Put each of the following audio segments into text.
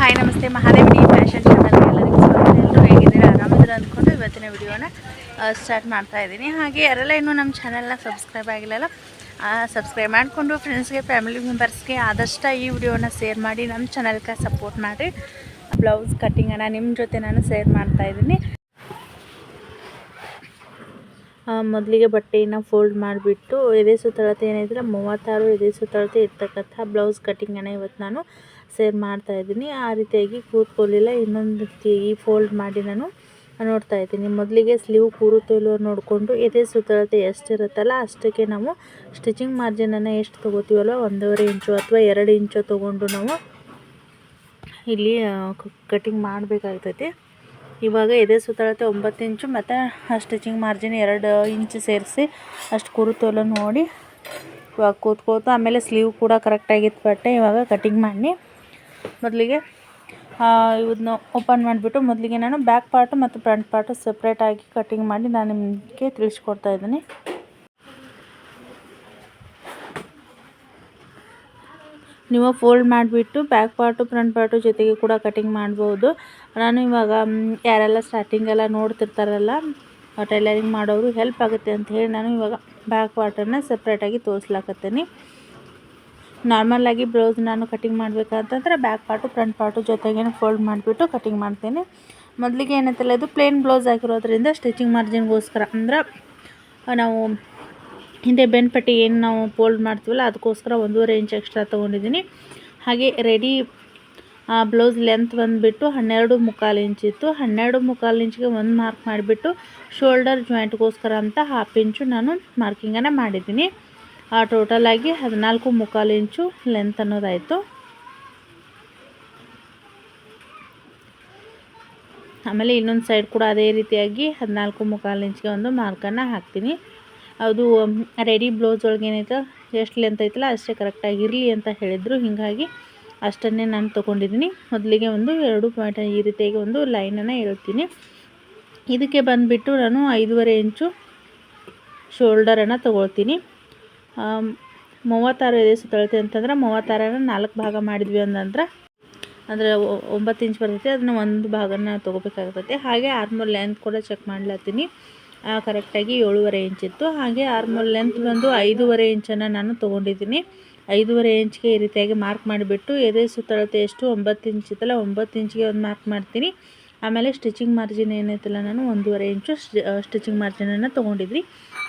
Hi ನಮಸ್ತೆ Mahadevi fashion ಚಾನಲ್ಗೆ ಎಲ್ಲರಿಗೂ ಸ್ವಾಗತ. ಎಲ್ಲರೂ ಹೇಗಿದ್ದೀರಾ, ಆರಾಮಿದ್ದೀರ ಅಂದ್ಕೊಂಡು ಇವತ್ತಿನ ವಿಡಿಯೋನ ಸ್ಟಾರ್ಟ್ ಮಾಡ್ತಾ ಇದ್ದೀನಿ. ಹಾಗೆ ಯಾರೆಲ್ಲ ಇನ್ನೂ ನಮ್ಮ ಚಾನಲ್ನ ಸಬ್ಸ್ಕ್ರೈಬ್ ಆಗಿಲ್ಲಲ್ಲ ಸಬ್ಸ್ಕ್ರೈಬ್ ಮಾಡಿಕೊಂಡು ಫ್ರೆಂಡ್ಸ್ಗೆ ಫ್ಯಾಮಿಲಿ ಮೆಂಬರ್ಸ್ಗೆ ಆದಷ್ಟು ಈ ವಿಡಿಯೋನ ಶೇರ್ ಮಾಡಿ ನಮ್ಮ ಚಾನಲ್ಗೆ ಸಪೋರ್ಟ್ ಮಾಡಿ. ಬ್ಲೌಸ್ ಕಟ್ಟಿಂಗನ್ನು ನಿಮ್ಮ ಜೊತೆ ನಾನು ಶೇರ್ ಮಾಡ್ತಾಯಿದ್ದೀನಿ. ಮೊದಲಿಗೆ ಬಟ್ಟೆಯನ್ನು ಫೋಲ್ಡ್ ಮಾಡಿಬಿಟ್ಟು ಎದೆ ಸುತ್ತಳತೆ ಏನಿದ್ರೆ 36 ಎದೆ ಸುತ್ತಳತೆ ಇರ್ತಕ್ಕಂಥ ಬ್ಲೌಸ್ ಕಟ್ಟಿಂಗನ್ನು ಇವತ್ತು ನಾನು ಶೇರ್ ಮಾಡ್ತಾಯಿದ್ದೀನಿ. ಆ ರೀತಿಯಾಗಿ ಕೂತ್ಕೊಳ್ಳಿಲ್ಲ, ಇನ್ನೊಂದು ಈ ಫೋಲ್ಡ್ ಮಾಡಿ ನಾನು ನೋಡ್ತಾ ಇದ್ದೀನಿ. ಮೊದಲಿಗೆ ಸ್ಲೀವ್ ಕೂರುತ್ತೋ ಇಲ್ಲೋ ನೋಡಿಕೊಂಡು ಎದೆ ಸುತ್ತಳತೆ ಎಷ್ಟಿರುತ್ತಲ್ಲ ಅಷ್ಟಕ್ಕೆ ನಾವು ಸ್ಟಿಚಿಂಗ್ ಮಾರ್ಜಿನನ್ನು ಎಷ್ಟು ತೊಗೋತೀವಲ್ವ 1.5 ಇಂಚು ಅಥವಾ 2 ಇಂಚು ತೊಗೊಂಡು ನಾವು ಇಲ್ಲಿ ಕಟ್ಟಿಂಗ್ ಮಾಡಬೇಕಾಗ್ತೈತಿ. ಇವಾಗ ಎದೆ ಸುತ್ತಳತೆ 9 ಇಂಚು ಮತ್ತು ಸ್ಟಿಚಿಂಗ್ ಮಾರ್ಜಿನ್ 2 ಇಂಚು ಸೇರಿಸಿ ಅಷ್ಟು ಕೂರುತ್ತೋಲ್ಲ ನೋಡಿ ಇವಾಗ ಕೂತ್ಕೋತು. ಆಮೇಲೆ ಸ್ಲೀವ್ ಕೂಡ ಕರೆಕ್ಟಾಗಿತ್ತು ಬಟ್ಟೆ. ಇವಾಗ ಕಟ್ಟಿಂಗ್ ಮಾಡಿ ಮೊದಲಿಗೆ ಇವನ್ನ ಓಪನ್ ಮಾಡಿಬಿಟ್ಟು ಮೊದಲಿಗೆ ನಾನು ಬ್ಯಾಕ್ ಪಾರ್ಟು ಮತ್ತು ಫ್ರಂಟ್ ಪಾರ್ಟು ಸಪ್ರೇಟಾಗಿ ಕಟ್ಟಿಂಗ್ ಮಾಡಿ ನಾನು ನಿಮಗೆ ತಿಳಿಸ್ಕೊಡ್ತಾ ಇದ್ದೀನಿ. ನೀವು ಫೋಲ್ಡ್ ಮಾಡಿಬಿಟ್ಟು ಬ್ಯಾಕ್ ಪಾರ್ಟು ಫ್ರಂಟ್ ಪಾರ್ಟು ಜೊತೆಗೆ ಕೂಡ ಕಟ್ಟಿಂಗ್ ಮಾಡ್ಬೋದು. ನಾನು ಇವಾಗ ಯಾರೆಲ್ಲ ಸ್ಟಾರ್ಟಿಂಗೆಲ್ಲ ನೋಡ್ತಿರ್ತಾರಲ್ಲ ಟೈಲರಿಂಗ್ ಮಾಡೋರು ಹೆಲ್ಪ್ ಆಗುತ್ತೆ ಅಂತ ಹೇಳಿ ನಾನು ಇವಾಗ ಬ್ಯಾಕ್ ಪಾರ್ಟನ್ನು ಸಪ್ರೇಟಾಗಿ ತೋರಿಸ್ಲಾಕತ್ತೀನಿ. ನಾರ್ಮಲಾಗಿ ಬ್ಲೌಸ್ ನಾನು ಕಟ್ಟಿಂಗ್ ಮಾಡಬೇಕಂತಂದ್ರೆ ಬ್ಯಾಕ್ ಪಾರ್ಟು ಫ್ರಂಟ್ ಪಾರ್ಟು ಜೊತೆಗೇ ಫೋಲ್ಡ್ ಮಾಡಿಬಿಟ್ಟು ಕಟ್ಟಿಂಗ್ ಮಾಡ್ತೀನಿ. ಮೊದಲಿಗೆ ಏನಂತಲ್ಲ ಇದು ಪ್ಲೇನ್ ಬ್ಲೌಸ್ ಆಗಿರೋದ್ರಿಂದ ಸ್ಟಿಚಿಂಗ್ ಮಾರ್ಜಿನ್ಗೋಸ್ಕರ ಅಂದ್ರೆ ನಾವು ಹಿಂದೆ ಬೆನ್ಪಟ್ಟಿ ಏನು ನಾವು ಫೋಲ್ಡ್ ಮಾಡ್ತೀವಲ್ಲ ಅದಕ್ಕೋಸ್ಕರ 1.5 ಇಂಚ್ ಎಕ್ಸ್ಟ್ರಾ ತೊಗೊಂಡಿದ್ದೀನಿ. ಹಾಗೆ ರೆಡಿ ಬ್ಲೌಸ್ ಲೆಂತ್ ಬಂದುಬಿಟ್ಟು 12.25 ಇಂಚ್ ಇತ್ತು. 12.25 ಇಂಚ್ಗೆ ಒಂದು ಮಾರ್ಕ್ ಮಾಡಿಬಿಟ್ಟು ಶೋಲ್ಡರ್ ಜಾಯಿಂಟ್ಗೋಸ್ಕರ ಅಂತ 1/2 ಇಂಚು ನಾನು ಮಾರ್ಕಿಂಗನ್ನು ಮಾಡಿದ್ದೀನಿ. ಟೋಟಲಾಗಿ 14.25 ಇಂಚು ಲೆಂತ್ ಅನ್ನೋದಾಯಿತು. ಆಮೇಲೆ ಇನ್ನೊಂದು ಸೈಡ್ ಕೂಡ ಅದೇ ರೀತಿಯಾಗಿ 14.25 ಇಂಚ್ಗೆ ಒಂದು ಮಾರ್ಕನ್ನು ಹಾಕ್ತೀನಿ. ಅದು ರೆಡಿ ಬ್ಲೌಸ್ ಒಳಗೆ ಏನೈತೆ ಎಷ್ಟು ಲೆಂತ್ ಐತಲ್ಲ ಅಷ್ಟೇ ಕರೆಕ್ಟಾಗಿರಲಿ ಅಂತ ಹೇಳಿದರು. ಹೀಗಾಗಿ ಅಷ್ಟನ್ನೇ ನಾನು ತೊಗೊಂಡಿದ್ದೀನಿ. ಮೊದಲಿಗೆ ಒಂದು 2 ಪಾಯಿಂಟ್ ಈ ರೀತಿಯಾಗಿ ಒಂದು ಲೈನನ್ನು ಎಳ್ತೀನಿ. ಇದಕ್ಕೆ ಬಂದುಬಿಟ್ಟು ನಾನು 5.5 ಇಂಚು ಶೋಲ್ಡರನ್ನು ತೊಗೊಳ್ತೀನಿ. 36 ಎದೆ ಸುತ್ತಳತೆ ಅಂತಂದ್ರೆ 36ನ 4 ಭಾಗ ಮಾಡಿದ್ವಿ ಅಂದರೆ 9 ಇಂಚ್ ಬರ್ತೈತೆ. ಅದನ್ನು ಒಂದು ಭಾಗನ ತೊಗೋಬೇಕಾಗ್ತೈತೆ. ಹಾಗೆ ಆರ್ಮೋಲ್ ಲೆಂತ್ ಕೂಡ ಚೆಕ್ ಮಾಡ್ಲತ್ತೀನಿ. ಕರೆಕ್ಟಾಗಿ 7.5 ಇಂಚ್ ಇತ್ತು. ಹಾಗೆ ಆರ್ಮೋಲ್ ಲೆಂತ್ ಬಂದು 5.5 ಇಂಚನ್ನು ನಾನು ತೊಗೊಂಡಿದ್ದೀನಿ. 5.5 ಇಂಚ್ಗೆ ಈ ರೀತಿಯಾಗಿ ಮಾರ್ಕ್ ಮಾಡಿಬಿಟ್ಟು ಎದೆ ಸುತ್ತಳತೆ ಎಷ್ಟು 9 ಇಂಚ್ ಇತ್ತಲ್ಲ 9 ಇಂಚ್ಗೆ ಒಂದು ಮಾರ್ಕ್ ಮಾಡ್ತೀನಿ. ಆಮೇಲೆ ಸ್ಟಿಚಿಂಗ್ ಮಾರ್ಜಿನ್ ಏನೈತಲ್ಲ ನಾನು 1.5 ಇಂಚು ಸ್ಟಿಚಿಂಗ್ ಮಾರ್ಜಿನನ್ನು ತೊಗೊಂಡಿದ್ವಿ.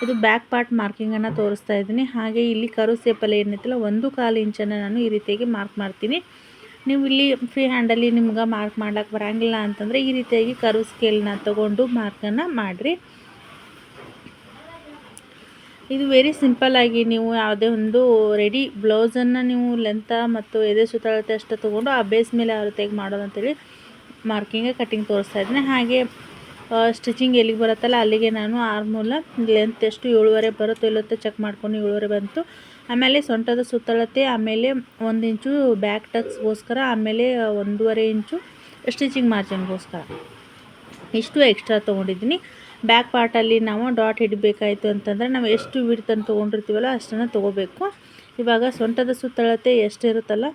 ಇದು ಬ್ಯಾಕ್ ಪಾರ್ಟ್ ಮಾರ್ಕಿಂಗನ್ನು ತೋರಿಸ್ತಾ ಇದ್ದೀನಿ. ಹಾಗೆ ಇಲ್ಲಿ ಕರು ಸೇಪಲ್ಲಿ ಏನೈತಲ್ಲ 1/4 ಇಂಚನ್ನು ನಾನು ಈ ರೀತಿಯಾಗಿ ಮಾರ್ಕ್ ಮಾಡ್ತೀನಿ. ನೀವು ಇಲ್ಲಿ ಫ್ರೀ ಹ್ಯಾಂಡಲ್ಲಿ ನಿಮ್ಗೆ ಮಾರ್ಕ್ ಮಾಡ್ಲಿಕ್ಕೆ ಬರೋಂಗಿಲ್ಲ ಅಂತಂದರೆ ಈ ರೀತಿಯಾಗಿ ಕರು ಸ್ಕೇಲ್ನ ತೊಗೊಂಡು ಮಾರ್ಕನ್ನು ಮಾಡಿರಿ. ಇದು ವೆರಿ ಸಿಂಪಲ್ಲಾಗಿ ನೀವು ಯಾವುದೇ ಒಂದು ರೆಡಿ ಬ್ಲೌಸನ್ನು ನೀವು ಲೆಂತ ಮತ್ತು ಎದೆ ಸುತ್ತಳತೆ ಅಷ್ಟು ತೊಗೊಂಡು ಆ ಬೇಸ್ ಮೇಲೆ ಯಾವ ರೀತಿಯಾಗಿ ಮಾಡೋದು ಅಂತೇಳಿ ಮಾರ್ಕಿಂಗ್ ಕಟ್ಟಿಂಗ್ ತೋರಿಸ್ತಾ ಇದ್ದೀನಿ. ಹಾಗೆ ಸ್ಟಿಚಿಂಗ್ ಎಲ್ಲಿಗೆ ಬರುತ್ತಲ್ಲ ಅಲ್ಲಿಗೆ ನಾನು ಆರ್ಮೂಲ ಲೆಂತ್ ಎಷ್ಟು 7.5 ಬರುತ್ತೋ ಇಲ್ಲತ್ತೋ ಚೆಕ್ ಮಾಡ್ಕೊಂಡು 7.5 ಬಂತು. ಆಮೇಲೆ ಸೊಂಟದ ಸುತ್ತಳತೆ, ಆಮೇಲೆ 1 ಇಂಚು ಬ್ಯಾಕ್ ಟಕ್ಸ್ಗೋಸ್ಕರ, ಆಮೇಲೆ 1.5 ಇಂಚು ಸ್ಟಿಚಿಂಗ್ ಮಾರ್ಜಿನ್ಗೋಸ್ಕರ ಇಷ್ಟು ಎಕ್ಸ್ಟ್ರಾ ತೊಗೊಂಡಿದ್ದೀನಿ. ಬ್ಯಾಕ್ ಪಾರ್ಟಲ್ಲಿ ನಾವು ಡಾಟ್ ಹಿಡಬೇಕಾಯಿತು ಅಂತಂದರೆ ನಾವು ಎಷ್ಟು ವಿಡ್ತನ್ನು ತೊಗೊಂಡಿರ್ತೀವಲ್ಲ ಅಷ್ಟನ್ನು ತೊಗೋಬೇಕು. ಇವಾಗ ಸೊಂಟದ ಸುತ್ತಳತೆ ಎಷ್ಟಿರುತ್ತಲ್ಲ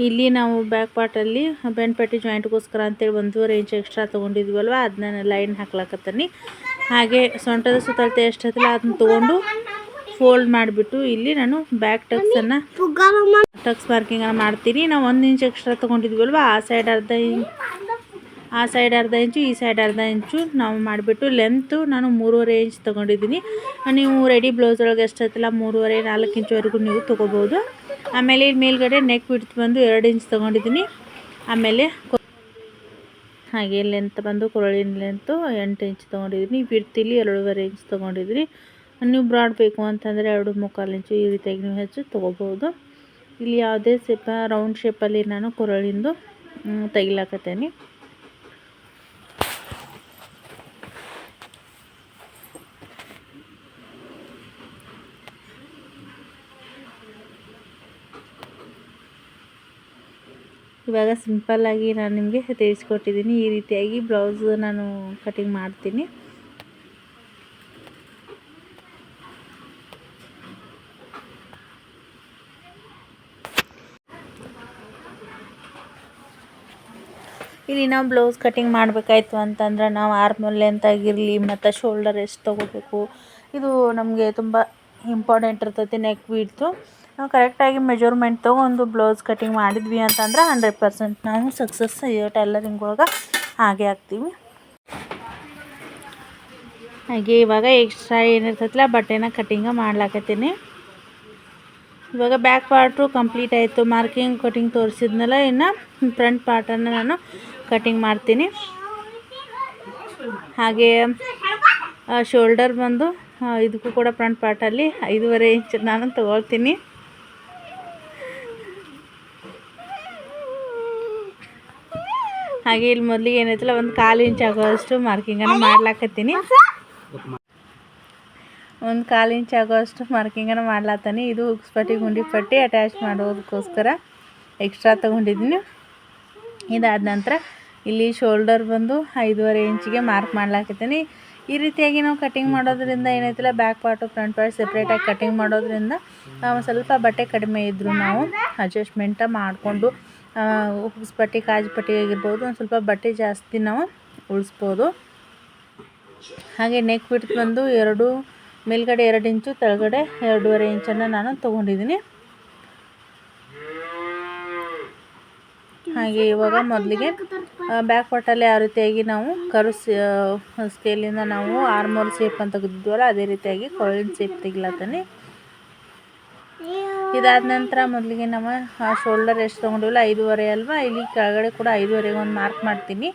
ಇಲ್ಲಿ ನಾವು ಬ್ಯಾಕ್ ಪಾರ್ಟಲ್ಲಿ ಬೆನ್ಪಟ್ಟಿ ಜಾಯಿಂಟ್ಗೋಸ್ಕರ ಅಂತೇಳಿ 1.5 ಇಂಚ್ ಎಕ್ಸ್ಟ್ರಾ ತೊಗೊಂಡಿದ್ವಲ್ವ ಅದನ್ನ ಲೈನ್ ಹಾಕ್ಲಾಕತ್ತೀನಿ. ಹಾಗೆ ಸೊಂಟದ ಸುತ್ತಳತೆ ಎಷ್ಟಿರ್ತಲ್ಲ ಅದನ್ನ ತೊಗೊಂಡು ಫೋಲ್ಡ್ ಮಾಡಿಬಿಟ್ಟು ಇಲ್ಲಿ ನಾನು ಬ್ಯಾಕ್ ಟಕ್ಸ್ ಮಾರ್ಕಿಂಗನ್ನು ಮಾಡ್ತೀನಿ. ನಾವು 1 ಇಂಚ್ ಎಕ್ಸ್ಟ್ರಾ ತೊಗೊಂಡಿದ್ವಲ್ವ ಆ ಸೈಡ್ ಅರ್ಧ ಇಂಚು ಈ ಸೈಡ್ ಅರ್ಧ ಇಂಚು ನಾವು ಮಾಡಿಬಿಟ್ಟು ಲೆಂತು ನಾನು 3.5 ಇಂಚ್ ತೊಗೊಂಡಿದ್ದೀನಿ. ನೀವು ರೆಡಿ ಬ್ಲೌಸ್ ಒಳಗೆ ಎಷ್ಟಿರ್ತಲ್ಲ 3.5-4 ಇಂಚ್ವರೆಗೂ ನೀವು ತೊಗೋಬೋದು. ಆಮೇಲೆ ಮೇಲ್ಗಡೆ ನೆಕ್ ವಿಡ್ತ್ ಬಂದು 2 ಇಂಚ್ ತೊಗೊಂಡಿದ್ದೀನಿ. ಆಮೇಲೆ ಹಾಗೆ ಲೆಂತ್ ಬಂದು ಕೊರಳಿನ ಲೆಂತು 8 ಇಂಚ್ ತೊಗೊಂಡಿದ್ದೀನಿ. ವಿಡ್ತ್ ಇಲ್ಲಿ 2.5 ಇಂಚ್ ತೊಗೊಂಡಿದ್ದೀನಿ. ನೀವು ಬ್ರಾಡ್ ಬೇಕು ಅಂತಂದರೆ 2.25 ಇಂಚು ಈ ರೀತಿಯಾಗಿ ನೀವು ಹೆಚ್ಚು ತೊಗೋಬೋದು. ಇಲ್ಲಿ ಯಾವುದೇ ರೌಂಡ್ ಶೇಪಲ್ಲಿ ನಾನು ಕೊರಳಿಂದು ತೆಗಿಲಾಕತ್ತೇನೆ. ಇವಾಗ ಸಿಂಪಲ್ಲಾಗಿ ನಾನು ನಿಮಗೆ ತಿಳಿಸ್ಕೊಟ್ಟಿದ್ದೀನಿ. ಈ ರೀತಿಯಾಗಿ ಬ್ಲೌಸ್ ನಾನು ಕಟಿಂಗ್ ಮಾಡ್ತೀನಿ. ಇಲ್ಲಿ ನಾವು ಬ್ಲೌಸ್ ಕಟಿಂಗ್ ಮಾಡಬೇಕಾಯ್ತು ಅಂತಂದ್ರೆ ನಾವು ಆರ್ಮ್ ಲೆಂತ್ ಆಗಿರಲಿ ಮತ್ತು ಶೋಲ್ಡರ್ ಎಷ್ಟು ತೊಗೋಬೇಕು ಇದು ನಮಗೆ ತುಂಬ ಇಂಪಾರ್ಟೆಂಟ್ ಇರ್ತೈತಿ. ನೆಕ್ ವಿಡ್ತು ನಾವು ಕರೆಕ್ಟಾಗಿ ಮೆಜರ್ಮೆಂಟ್ ತೊಗೊಂಡು ಬ್ಲೌಸ್ ಕಟಿಂಗ್ ಮಾಡಿದ್ವಿ ಅಂತಂದ್ರೆ 100% ನಾವು ಸಕ್ಸಸ್ ಟೈಲರಿಂಗ್ ಒಳಗೆ ಹಾಗೆ ಆಗ್ತೀವಿ. ಹಾಗೆ ಇವಾಗ ಎಕ್ಸ್ಟ್ರಾ ಏನಿರ್ತೈತಲ್ಲ ಬಟ್ಟೆನ ಕಟಿಂಗ ಮಾಡ್ಲಾಕತ್ತೀನಿ. ಇವಾಗ ಬ್ಯಾಕ್ ಪಾರ್ಟು ಕಂಪ್ಲೀಟ್ ಆಯಿತು. ಮಾರ್ಕಿಂಗ್ ಕಟಿಂಗ್ ತೋರಿಸಿದ್ನಲ್ಲ, ಇನ್ನು ಫ್ರಂಟ್ ಪಾರ್ಟನ್ನು ನಾನು ಕಟಿಂಗ್ ಮಾಡ್ತೀನಿ. ಹಾಗೆ ಶೋಲ್ಡರ್ ಬಂದು ಇದಕ್ಕೂ ಕೂಡ ಫ್ರಂಟ್ ಪಾರ್ಟಲ್ಲಿ 5.5 ಇಂಚ್ ನಾನು ತೊಗೊಳ್ತೀನಿ. ಹಾಗೆ ಇಲ್ಲಿ ಮೊದಲಿಗೆ ಏನೈತಲ್ಲ ಒಂದು 1/4 ಇಂಚ್ ಆಗೋಷ್ಟು ಮಾರ್ಕಿಂಗನ್ನು ಮಾಡ್ಲಾಕತ್ತೀನಿ. 1/4 ಇಂಚ್ ಆಗೋಷ್ಟು ಮಾರ್ಕಿಂಗನ್ನು ಮಾಡ್ಲಾತೀನಿ. ಇದು ಹುಕ್ಸ್ ಪಟ್ಟಿ ಗುಂಡಿ ಪಟ್ಟಿ ಅಟ್ಯಾಚ್ ಮಾಡೋದಕ್ಕೋಸ್ಕರ ಎಕ್ಸ್ಟ್ರಾ ತೊಗೊಂಡಿದ್ದೀನಿ. ಇದಾದ ನಂತರ ಇಲ್ಲಿ ಶೋಲ್ಡರ್ ಬಂದು 5.5 ಇಂಚಿಗೆ ಮಾರ್ಕ್ ಮಾಡ್ಲಾಕತ್ತೀನಿ. ಈ ರೀತಿಯಾಗಿ ನಾವು ಕಟಿಂಗ್ ಮಾಡೋದ್ರಿಂದ ಏನೈತಿಲ್ಲ ಬ್ಯಾಕ್ ಪಾರ್ಟು ಫ್ರಂಟ್ ಪಾರ್ಟ್ ಸೆಪ್ರೇಟಾಗಿ ಕಟಿಂಗ್ ಮಾಡೋದ್ರಿಂದ ಸ್ವಲ್ಪ ಬಟ್ಟೆ ಕಡಿಮೆ ಇದ್ದರೂ ನಾವು ಅಡ್ಜಸ್ಟ್ಮೆಂಟ ಮಾಡಿಕೊಂಡು ಹುಕ್ಸ್ ಪಟ್ಟಿ ಕಾಜು ಪಟ್ಟಿ ಆಗಿರ್ಬೋದು ಒಂದು ಸ್ವಲ್ಪ ಬಟ್ಟೆ ಜಾಸ್ತಿ ನಾವು ಉಳಿಸ್ಬೋದು. ಹಾಗೆ ನೆಕ್ ವಿಡ್ತ್ ಬಂದು ಮೇಲ್ಗಡೆ 2 ಇಂಚು ಕೆಳಗಡೆ 2.5 ಇಂಚನ್ನು ನಾನು ತೊಗೊಂಡಿದ್ದೀನಿ. ಹಾಗೆ ಇವಾಗ ಮೊದಲಿಗೆ ಬ್ಯಾಕ್ ಪಾರ್ಟಲ್ಲಿ ಯಾವ ರೀತಿಯಾಗಿ ನಾವು ಸ್ಕೇಲಿಂದ ನಾವು ಆರ್ಮೋಲ್ ಶೇಪ್ ಅಂತ ತೆಗೆದಿದ್ವಲ್ಲ ಅದೇ ರೀತಿಯಾಗಿ ಕೊಳಲಿನ ಶೇಪ್ ತೆಗಿಲತ್ತೀನಿ. ಇದಾದ ನಂತರ ಮೊದಲಿಗೆ ನಾವು ಶೋಲ್ಡರ್ ಎಷ್ಟು ತೊಗೊಂಡಿವಲ್ಲ 5.5 ಅಲ್ವಾ, ಇಲ್ಲಿ ಕೆಳಗಡೆ ಕೂಡ 5.5 ಒಂದು ಮಾರ್ಕ್ ಮಾಡ್ತೀನಿ.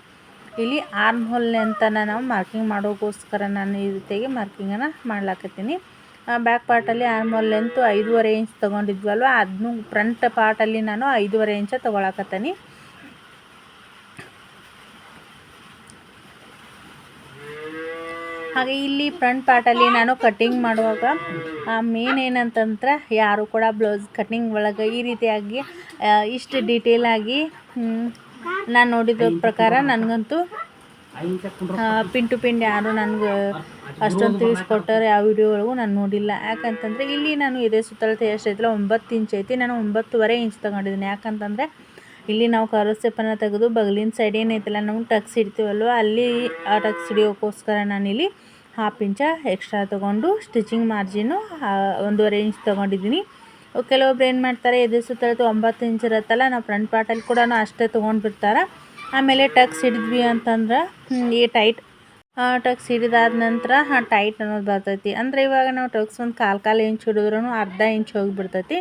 ಇಲ್ಲಿ ಆರ್ಮ್ ಹೋಲ್ನೆ ಅಂತ ನಾವು ಮಾರ್ಕಿಂಗ್ ಮಾಡೋಕ್ಕೋಸ್ಕರ ನಾನು ಈ ರೀತಿಯಾಗಿ ಮಾರ್ಕಿಂಗನ್ನು ಮಾಡ್ಲಾಕತ್ತೀನಿ. ಬ್ಯಾಕ್ ಪಾರ್ಟಲ್ಲಿ ಆರ್ಮ್ ಹೋಲ್ ಲೆಂತು 5.5 ಇಂಚ್ ತೊಗೊಂಡಿದ್ವಲ್ವ, ಅದನ್ನು ಫ್ರಂಟ್ ಪಾರ್ಟಲ್ಲಿ ನಾನು 5.5 ಇಂಚ ತೊಗೊಳಕತ್ತೀನಿ. ಹಾಗೆ ಇಲ್ಲಿ ಫ್ರಂಟ್ ಪಾರ್ಟಲ್ಲಿ ನಾನು ಕಟ್ಟಿಂಗ್ ಮಾಡುವಾಗ ಮೇನ್ ಏನಂತಂದ್ರೆ ಯಾರು ಕೂಡ ಬ್ಲೌಸ್ ಕಟ್ಟಿಂಗ್ ಒಳಗೆ ಈ ರೀತಿಯಾಗಿ ಇಷ್ಟು ಡೀಟೇಲಾಗಿ ನಾನು ನೋಡಿದ ಪ್ರಕಾರ ನನಗಂತೂ ಪಿನ್ ಟು ಪಿನ್ ಯಾರು ನನಗೆ ಅಷ್ಟೊಂದು ತಿಳಿಸ್ಕೊಟ್ಟರೆ ಯಾವ ವಿಡಿಯೋ ಒಳಗೂ ನಾನು ನೋಡಿಲ್ಲ. ಯಾಕಂತಂದರೆ ಇಲ್ಲಿ ನಾನು ಎದೆ ಸುತ್ತಳತೆ ಎಷ್ಟೈತಿಲ್ಲ 9 ಇಂಚ್ ಐತಿ, ನಾನು 9.5 ಇಂಚ್ ತೊಗೊಂಡಿದ್ದೀನಿ. ಯಾಕಂತಂದರೆ ಇಲ್ಲಿ ನಾವು ಕರ್ವ್ ಸ್ಟೆಪ್ಪನ್ನು ತೆಗೆದು ಬಗಲಿನ ಸೈಡ್ ಏನೈತಿಲ್ಲ ನಾವು ಟಕ್ಸ್ ಹಿಡ್ತೀವಲ್ವ, ಅಲ್ಲಿ ಆ ಟಕ್ಸ್ ಹಿಡಿಯೋಕ್ಕೋಸ್ಕರ ನಾನಿಲ್ಲಿ 1/2 ಇಂಚ ಎಕ್ಸ್ಟ್ರಾ ತೊಗೊಂಡು ಸ್ಟಿಚಿಂಗ್ ಮಾರ್ಜಿನು 1.5 ಇಂಚ್ ತೊಗೊಂಡಿದ್ದೀನಿ. ಕೆಲವೊಬ್ರು ಏನು ಮಾಡ್ತಾರೆ, ಎದೆ ಸುತ್ತಳತೆ 9 ಇಂಚ್ ಇರುತ್ತಲ್ಲ, ನಾವು ಫ್ರಂಟ್ ಪಾರ್ಟಲ್ಲಿ ಕೂಡ ಅಷ್ಟೇ ತೊಗೊಂಡ್ಬಿಡ್ತಾರೆ. ಆಮೇಲೆ ಟಕ್ಸ್ ಹಿಡಿದ್ವಿ ಅಂತಂದ್ರೆ ಈ ಟಕ್ಸ್ ಹಿಡಿದಾದ ನಂತರ ಟೈಟ್ ಅನ್ನೋದು ಬರ್ತೈತಿ. ಅಂದರೆ ಇವಾಗ ನಾವು ಟಕ್ಸ್ ಒಂದು 1/4 ಇಂಚ್ ಹಿಡಿದ್ರೂ ಅರ್ಧ ಇಂಚ್ ಹೋಗಿಬಿಡ್ತೈತಿ.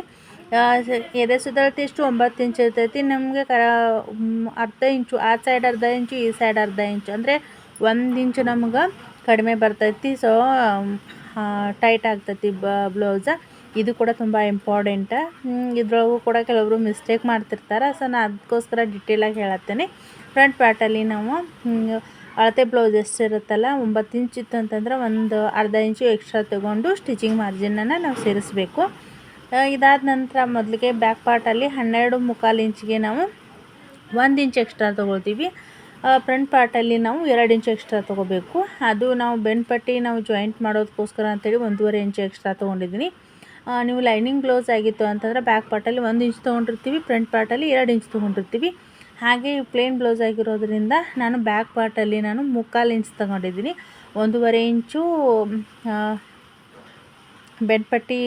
ಎದೆ ಸುತ್ತಳತೆ ಎಷ್ಟು 9 ಇಂಚ್ ಇರ್ತೈತಿ, ನಮಗೆ ಅರ್ಧ ಇಂಚು ಆ ಸೈಡ್ ಅರ್ಧ ಇಂಚು ಈ ಸೈಡ್ ಅರ್ಧ ಇಂಚು ಅಂದರೆ 1 ಇಂಚು ನಮ್ಗೆ ಕಡಿಮೆ ಬರ್ತೈತಿ. ಸೊ ಟೈಟ್ ಆಗ್ತೈತಿ ಬ್ಲೌಸ. ಇದು ಕೂಡ ತುಂಬ ಇಂಪಾರ್ಟೆಂಟ. ಇದ್ರೊಳಗೂ ಕೂಡ ಕೆಲವೊಬ್ರು ಮಿಸ್ಟೇಕ್ ಮಾಡ್ತಿರ್ತಾರೆ. ಸೊ ನಾನು ಅದಕ್ಕೋಸ್ಕರ ಡಿಟೇಲಾಗಿ ಹೇಳತ್ತೇನೆ. ಫ್ರಂಟ್ ಪಾರ್ಟಲ್ಲಿ ನಾವು ಅಳತೆ ಬ್ಲೌಸ್ ಎಷ್ಟಿರುತ್ತಲ್ಲ 9 ಇಂಚ್ ಇತ್ತು ಅಂತಂದ್ರೆ ಒಂದು ಅರ್ಧ ಇಂಚು ಎಕ್ಸ್ಟ್ರಾ ತೊಗೊಂಡು ಸ್ಟಿಚಿಂಗ್ ಮಾರ್ಜಿನನ್ನು ನಾವು ಸೇರಿಸಬೇಕು. ಇದಾದ ನಂತರ ಮೊದಲಿಗೆ ಬ್ಯಾಕ್ ಪಾರ್ಟಲ್ಲಿ 12.25 ಇಂಚಿಗೆ ನಾವು 1 ಇಂಚ್ ಎಕ್ಸ್ಟ್ರಾ ತೊಗೊಳ್ತೀವಿ. ಫ್ರಂಟ್ ಪಾರ್ಟಲ್ಲಿ ನಾವು 2 ಇಂಚ್ ಎಕ್ಸ್ಟ್ರಾ ತೊಗೋಬೇಕು. ಅದು ನಾವು ಬೆನ್ ಪಟ್ಟಿ ನಾವು ಜಾಯಿಂಟ್ ಮಾಡೋದಕ್ಕೋಸ್ಕರ ಅಂತೇಳಿ 1.5 ಇಂಚ್ ಎಕ್ಸ್ಟ್ರಾ ತೊಗೊಂಡಿದ್ದೀನಿ. ನೀವು ಲೈನಿಂಗ್ ಬ್ಲೌಸ್ ಆಗಿತ್ತು ಅಂತಂದರೆ ಬ್ಯಾಕ್ ಪಾರ್ಟಲ್ಲಿ 1 ಇಂಚ್ ತೊಗೊಂಡಿರ್ತೀವಿ, ಫ್ರಂಟ್ ಪಾರ್ಟಲ್ಲಿ 2 ಇಂಚ್ ತೊಗೊಂಡಿರ್ತೀವಿ. ಹಾಗೆ ಪ್ಲೇನ್ ಬ್ಲೌಸ್ ಆಗಿರೋದ್ರಿಂದ ನಾನು ಬ್ಯಾಕ್ ಪಾರ್ಟಲ್ಲಿ ನಾನು 3/4 ಇಂಚ್ ತೊಗೊಂಡಿದ್ದೀನಿ. 1.5 ಇಂಚು ಬೆನ್ ಪಟ್ಟಿ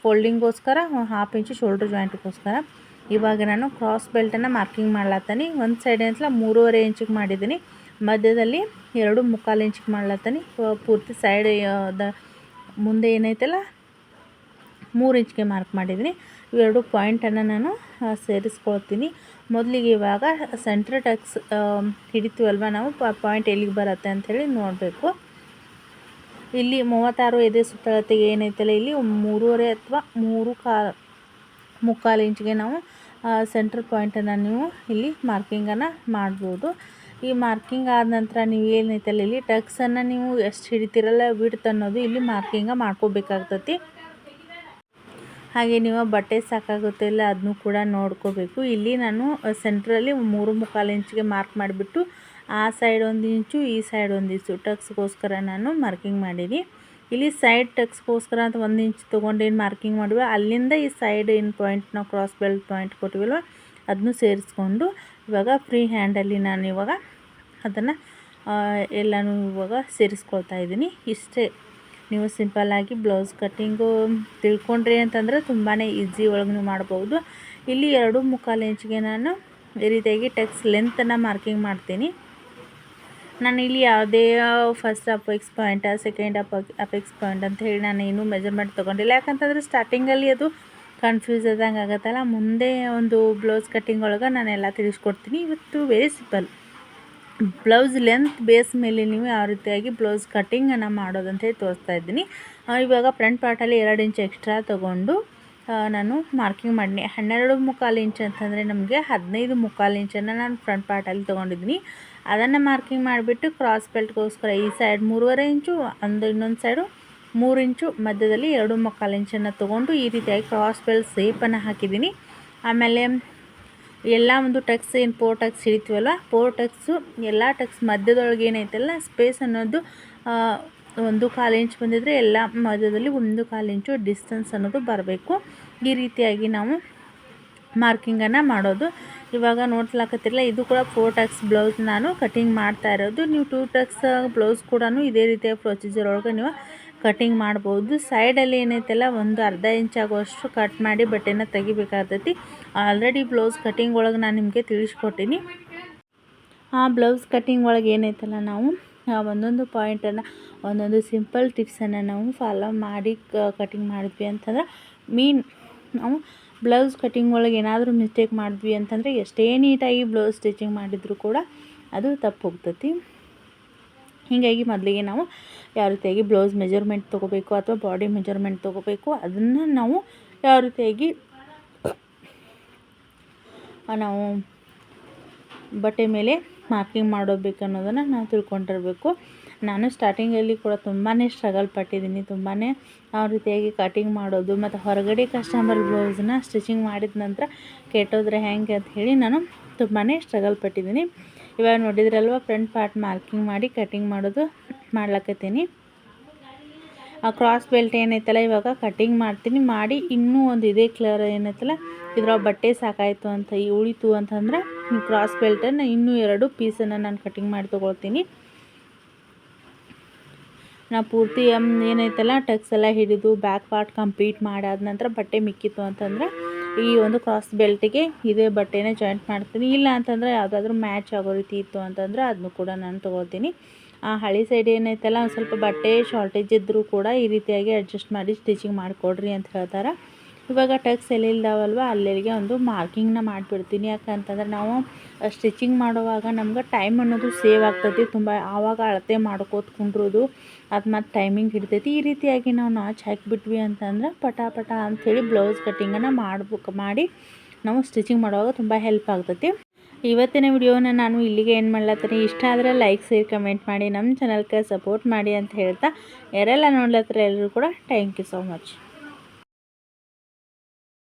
ಫೋಲ್ಡಿಂಗೋಸ್ಕರ, 1/2 ಇಂಚು ಶೋಲ್ಡ್ರ್ ಜಾಯಿಂಟ್ಗೋಸ್ಕರ. ಇವಾಗ ನಾನು ಕ್ರಾಸ್ ಬೆಲ್ಟನ್ನು ಮಾರ್ಕಿಂಗ್ ಮಾಡ್ಲತ್ತೀನಿ. ಒಂದು ಸೈಡ್ ಏನಂತಲ್ಲ 3.5 ಇಂಚಿಗೆ ಮಾಡಿದ್ದೀನಿ, ಮಧ್ಯದಲ್ಲಿ 2.25 ಇಂಚಿಗೆ ಮಾಡ್ಲತ್ತೀನಿ. ಪೂರ್ತಿ ಸೈಡ್ ಮುಂದೆ ಏನೈತಲ್ಲ 3 ಇಂಚಿಗೆ ಮಾರ್ಕ್ ಮಾಡಿದ್ದೀನಿ. ಇವೆರಡು ಪಾಯಿಂಟನ್ನು ನಾನು ಸೇರಿಸ್ಕೊಳ್ತೀನಿ. ಮೊದಲಿಗೆ ಇವಾಗ ಸೆಂಟ್ರ್ ಟಕ್ಸ್ ಹಿಡಿತೀವಲ್ವ ನಾವು, ಪಾಯಿಂಟ್ ಎಲ್ಲಿಗೆ ಬರುತ್ತೆ ಅಂಥೇಳಿ ನೋಡಬೇಕು. ಇಲ್ಲಿ 36 ಎದೆ ಸುತ್ತಳತೆಗೆ ಏನೈತಲ್ಲ ಇಲ್ಲಿ 3.5 ಅಥವಾ 3.25 ಇಂಚಿಗೆ ನಾವು ಸೆಂಟ್ರ್ ಪಾಯಿಂಟನ್ನು ನೀವು ಇಲ್ಲಿ ಮಾರ್ಕಿಂಗನ್ನು ಮಾಡ್ಬೋದು. ಈ ಮಾರ್ಕಿಂಗ್ ಆದ ನಂತರ ನೀವು ಏನೈತಲ್ಲ ಇಲ್ಲಿ ಟಕ್ಸನ್ನು ನೀವು ಎಷ್ಟು ಹಿಡಿತೀರಲ್ಲ ವಿಡ್ತ್ ಅನ್ನೋದು ಇಲ್ಲಿ ಮಾರ್ಕಿಂಗ ಮಾಡ್ಕೋಬೇಕಾಗ್ತತಿ. ಹಾಗೆ ನೀವು ಬಟ್ಟೆ ಸಾಕಾಗುತ್ತೆ ಇಲ್ಲ ಅದನ್ನು ಕೂಡ ನೋಡ್ಕೋಬೇಕು. ಇಲ್ಲಿ ನಾನು ಸೆಂಟ್ರಲ್ಲಿ 3.25 ಇಂಚಿಗೆ ಮಾರ್ಕ್ ಮಾಡಿಬಿಟ್ಟು ಆ ಸೈಡ್ 1 ಇಂಚು ಈ ಸೈಡ್ 1 ಇಂಚು ಟಕ್ಸ್ಗೋಸ್ಕರ ನಾನು ಮಾರ್ಕಿಂಗ್ ಮಾಡೀನಿ. ಇಲ್ಲಿ ಸೈಡ್ ಟಕ್ಸ್ಗೋಸ್ಕರ ಅಂತ 1 ಇಂಚ್ ತೊಗೊಂಡೇನು ಮಾರ್ಕಿಂಗ್ ಮಾಡಿವೆ, ಅಲ್ಲಿಂದ ಈ ಸೈಡ್ ಏನು ಪಾಯಿಂಟ್ ನಾವು ಕ್ರಾಸ್ ಬೆಲ್ಟ್ ಪಾಯಿಂಟ್ ಕೊಟ್ಟಿವಲ್ವ ಅದನ್ನು ಸೇರಿಸ್ಕೊಂಡು ಇವಾಗ ಫ್ರೀ ಹ್ಯಾಂಡಲ್ಲಿ ನಾನು ಇವಾಗ ಅದನ್ನು ಎಲ್ಲನೂ ಇವಾಗ ಸೇರಿಸ್ಕೊಳ್ತಾ ಇದ್ದೀನಿ. ಇಷ್ಟೇ, ನೀವು ಸಿಂಪಲ್ಲಾಗಿ ಬ್ಲೌಸ್ ಕಟ್ಟಿಂಗು ತಿಳ್ಕೊಂಡ್ರಿ ಅಂತಂದರೆ ತುಂಬಾ ಈಸಿ ಒಳಗೆ ನೀವು ಮಾಡ್ಬೋದು. ಇಲ್ಲಿ 2.25 ಇಂಚಿಗೆ ನಾನು ಈ ರೀತಿಯಾಗಿ ಟಕ್ಸ್ ಲೆಂತನ್ನು ಮಾರ್ಕಿಂಗ್ ಮಾಡ್ತೀನಿ. ನಾನು ಇಲ್ಲಿ ಯಾವುದೇ first apex point, second apex point ಅಂತ ಹೇಳಿ ನಾನು ಏನೂ ಮೆಜರ್ಮೆಂಟ್ ತೊಗೊಂಡಿಲ್ಲ. ಯಾಕಂತಂದರೆ ಸ್ಟಾರ್ಟಿಂಗಲ್ಲಿ ಅದು ಕನ್ಫ್ಯೂಸ್ ಆದಂಗೆ ಆಗುತ್ತಲ್ಲ. ಮುಂದೆ ಒಂದು ಬ್ಲೌಸ್ ಕಟ್ಟಿಂಗ್ ಒಳಗೆ ನಾನೆಲ್ಲ ತಿಳಿಸ್ಕೊಡ್ತೀನಿ. ಇವತ್ತು very simple, blouse length base ಮೇಲೆ ನೀವು ಯಾವ ರೀತಿಯಾಗಿ ಬ್ಲೌಸ್ ಕಟ್ಟಿಂಗನ್ನು ಮಾಡೋದಂತೇಳಿ ತೋರಿಸ್ತಾ ಇದ್ದೀನಿ. ಇವಾಗ ಫ್ರಂಟ್ ಪಾರ್ಟಲ್ಲಿ 2 ಇಂಚ್ ಎಕ್ಸ್ಟ್ರಾ ತೊಗೊಂಡು ನಾನು ಮಾರ್ಕಿಂಗ್ ಮಾಡಿನಿ. 12.25 ಇಂಚ್ ಅಂತಂದರೆ ನಮಗೆ 15.25 ಇಂಚನ್ನು ನಾನು ಫ್ರಂಟ್ ಪಾರ್ಟಲ್ಲಿ ತೊಗೊಂಡಿದ್ದೀನಿ. ಅದನ್ನು ಮಾರ್ಕಿಂಗ್ ಮಾಡಿಬಿಟ್ಟು ಕ್ರಾಸ್ ಬೆಲ್ಟ್ಗೋಸ್ಕರ ಈ ಸೈಡ್ 3.25 ಇಂಚು, ಇನ್ನೊಂದು ಸೈಡು 3 ಇಂಚು, ಮಧ್ಯದಲ್ಲಿ 2.25 ಇಂಚನ್ನು ತೊಗೊಂಡು ಈ ರೀತಿಯಾಗಿ ಕ್ರಾಸ್ ಬೆಲ್ಟ್ ಸೇಪನ್ನು ಹಾಕಿದ್ದೀನಿ. ಆಮೇಲೆ ಎಲ್ಲ ಒಂದು ಟಕ್ಸ್ ಏನು 4 ಟಕ್ಸ್ ಹಿಡಿತೀವಲ್ವ, 4 ಟಕ್ಸು ಎಲ್ಲ ಟಕ್ಸ್ ಮಧ್ಯದೊಳಗೆ ಏನೈತಲ್ಲ ಸ್ಪೇಸ್ ಅನ್ನೋದು 1.25 ಇಂಚ್ ಬಂದಿದ್ದರೆ ಎಲ್ಲ ಮಧ್ಯದಲ್ಲಿ 1.25 ಇಂಚು ಡಿಸ್ಟೆನ್ಸ್ ಅನ್ನೋದು ಬರಬೇಕು. ಈ ರೀತಿಯಾಗಿ ನಾವು ಮಾರ್ಕಿಂಗನ್ನು ಮಾಡೋದು. ಇವಾಗ ನೋಡ್ಲಾಕತ್ತಿರಲ್ಲ, ಇದು ಕೂಡ 4 ಟಕ್ಸ್ ಬ್ಲೌಸ್ ನಾನು ಕಟಿಂಗ್ ಮಾಡ್ತಾ ಇರೋದು. ನೀವು 2 ಟಕ್ಸ್ ಬ್ಲೌಸ್ ಕೂಡ ಇದೇ ರೀತಿಯ ಪ್ರೊಸೀಜರ್ ಒಳಗೆ ನೀವು ಕಟಿಂಗ್ ಮಾಡ್ಬೋದು. ಸೈಡಲ್ಲಿ ಏನೈತಲ್ಲ ಒಂದು ಅರ್ಧ ಇಂಚ್ ಆಗುವಷ್ಟು ಕಟ್ ಮಾಡಿ ಬಟ್ಟೆನ ತೆಗಿಬೇಕಾಗ್ತೈತಿ. ಆಲ್ರೆಡಿ ಬ್ಲೌಸ್ ಕಟಿಂಗ್ ಒಳಗೆ ನಾನು ನಿಮಗೆ ತಿಳಿಸ್ಕೊಟ್ಟಿನಿ. ಆ ಬ್ಲೌಸ್ ಕಟಿಂಗ್ ಒಳಗೆ ಏನೈತಲ್ಲ ನಾವು ಒಂದೊಂದು ಪಾಯಿಂಟನ್ನು, ಒಂದೊಂದು ಸಿಂಪಲ್ ಟಿಪ್ಸನ್ನು ನಾವು ಫಾಲೋ ಮಾಡಿ ಕಟಿಂಗ್ ಮಾಡಿದ್ವಿ ಅಂತಂದ್ರೆ ನಾವು ಬ್ಲೌಸ್ ಕಟಿಂಗ್ ಒಳಗೆ ಏನಾದರೂ ಮಿಸ್ಟೇಕ್ ಮಾಡಿದ್ವಿ ಅಂತಂದರೆ ಎಷ್ಟೇ ನೀಟಾಗಿ ಬ್ಲೌಸ್ ಸ್ಟಿಚಿಂಗ್ ಮಾಡಿದರೂ ಕೂಡ ಅದು ತಪ್ಪು ಹೋಗ್ತೈತಿ. ಹೀಗಾಗಿ ಮೊದಲಿಗೆ ನಾವು ಯಾವ ರೀತಿಯಾಗಿ ಬ್ಲೌಸ್ ಮೆಜರ್ಮೆಂಟ್ ತೊಗೋಬೇಕು ಅಥವಾ ಬಾಡಿ ಮೆಜರ್ಮೆಂಟ್ ತೊಗೋಬೇಕು ಅದನ್ನು ನಾವು ಯಾವ ರೀತಿಯಾಗಿ ನಾವು ಬಟ್ಟೆ ಮೇಲೆ ಮಾರ್ಕಿಂಗ್ ಮಾಡೋಬೇಕು ಅನ್ನೋದನ್ನು ನಾವು ತಿಳ್ಕೊಂಡಿರಬೇಕು. ನಾನು ಸ್ಟಾರ್ಟಿಂಗಲ್ಲಿ ಕೂಡ ತುಂಬಾ ಸ್ಟ್ರಗಲ್ ಪಟ್ಟಿದ್ದೀನಿ. ತುಂಬಾ ಯಾವ ರೀತಿಯಾಗಿ ಕಟಿಂಗ್ ಮಾಡೋದು ಮತ್ತು ಹೊರಗಡೆ ಕಸ್ಟಮರ್ ಬ್ಲೌಸನ್ನ ಸ್ಟಿಚಿಂಗ್ ಮಾಡಿದ ನಂತರ ಕೆಟ್ಟೋದ್ರೆ ಹೆಂಗೆ ಅಂತ ಹೇಳಿ ನಾನು ತುಂಬಾ ಸ್ಟ್ರಗಲ್ ಪಟ್ಟಿದ್ದೀನಿ. ಇವಾಗ ನೋಡಿದ್ರಲ್ವ, ಫ್ರಂಟ್ ಪಾರ್ಟ್ ಮಾರ್ಕಿಂಗ್ ಮಾಡಿ ಕಟಿಂಗ್ ಮಾಡೋದು ಮಾಡ್ಲಕತ್ತೀನಿ. ಆ ಕ್ರಾಸ್ ಬೆಲ್ಟ್ ಏನೈತಲ್ಲ ಇವಾಗ ಕಟಿಂಗ್ ಮಾಡ್ತೀನಿ. ಮಾಡಿ ಇನ್ನೂ ಒಂದು ಇದೇ ಕಲರ್ ಏನೈತಲ್ಲ ಇದ್ರ ಬಟ್ಟೆ ಸಾಕಾಯಿತು ಅಂತ ಉಳಿತು ಅಂತಂದ್ರೆ ಕ್ರಾಸ್ ಬೆಲ್ಟನ್ನು ಇನ್ನೂ 2 ಪೀಸನ್ನು ನಾನು ಕಟಿಂಗ್ ಮಾಡಿ ತೊಗೊಳ್ತೀನಿ. ನಾವು ಪೂರ್ತಿ ಏನೈತಲ್ಲ ಟಕ್ಸ್ ಎಲ್ಲ ಹಿಡಿದು ಬ್ಯಾಕ್ ಪಾರ್ಟ್ ಕಂಪ್ಲೀಟ್ ಮಾಡಾದ ನಂತರ ಬಟ್ಟೆ ಮಿಕ್ಕಿತ್ತು ಅಂತಂದ್ರೆ ಈ ಒಂದು ಕ್ರಾಸ್ ಬೆಲ್ಟಿಗೆ ಇದೇ ಬಟ್ಟೆನ ಜಾಯಿಂಟ್ ಮಾಡ್ತೀನಿ. ಇಲ್ಲ ಅಂತಂದರೆ ಯಾವುದಾದ್ರೂ ಮ್ಯಾಚ್ ಆಗೋ ರೀತಿ ಇತ್ತು ಅಂತಂದ್ರೆ ಅದನ್ನು ಕೂಡ ನಾನು ತೊಗೊಳ್ತೀನಿ. ಆ ಹಳಿ ಸೈಡ್ ಏನೈತಲ್ಲ ಒಂದು ಸ್ವಲ್ಪ ಬಟ್ಟೆ ಶಾರ್ಟೇಜ್ ಇದ್ದರೂ ಕೂಡ ಈ ರೀತಿಯಾಗಿ ಅಡ್ಜಸ್ಟ್ ಮಾಡಿ ಸ್ಟಿಚಿಂಗ್ ಮಾಡಿಕೊಡ್ರಿ ಅಂತ ಹೇಳ್ತಾರೆ. ಇವಾಗ ಟಕ್ಸ್ ಎಲ್ಲಿಲ್ದಾವಲ್ವ ಅಲ್ಲಿಗೆ ಒಂದು ಮಾರ್ಕಿಂಗ್ನ ಮಾಡಿಬಿಡ್ತೀನಿ. ಯಾಕಂತಂದ್ರೆ ನಾವು ಸ್ಟಿಚಿಂಗ್ ಮಾಡುವಾಗ ನಮ್ಗೆ ಟೈಮ್ ಅನ್ನೋದು ಸೇವ್ ಆಗ್ತೈತಿ. ತುಂಬ ಆವಾಗ ಅಳತೆ ಮಾಡ್ಕೋತ ಕುಂಡ್ರೋದು ಅದು ಮತ್ತು ಟೈಮಿಂಗ್ ಹಿಡಿತೈತಿ. ಈ ರೀತಿಯಾಗಿ ನಾವು ನಾಚ್ ಹಾಕಿಬಿಟ್ವಿ ಅಂತಂದ್ರೆ ಪಟ ಅಂಥೇಳಿ ಬ್ಲೌಸ್ ಕಟ್ಟಿಂಗನ್ನು ಮಾಡಿ ನಾವು ಸ್ಟಿಚಿಂಗ್ ಮಾಡುವಾಗ ತುಂಬ ಹೆಲ್ಪ್ ಆಗ್ತೈತಿ. ಇವತ್ತಿನ ವಿಡಿಯೋನ ನಾನು ಇಲ್ಲಿಗೆ ಏನು ಮಾಡ್ಲತ್ತೀನಿ. ಇಷ್ಟ ಆದರೆ ಲೈಕ್, ಶೇರ್, ಕಮೆಂಟ್ ಮಾಡಿ ನಮ್ಮ ಚಾನಲ್ಗೆ ಸಪೋರ್ಟ್ ಮಾಡಿ ಅಂತ ಹೇಳ್ತಾ, ಯಾರೆಲ್ಲ ನೋಡ್ಲತ್ತರ ಎಲ್ಲರೂ ಕೂಡ ಥ್ಯಾಂಕ್ ಯು ಸೋ ಮಚ್.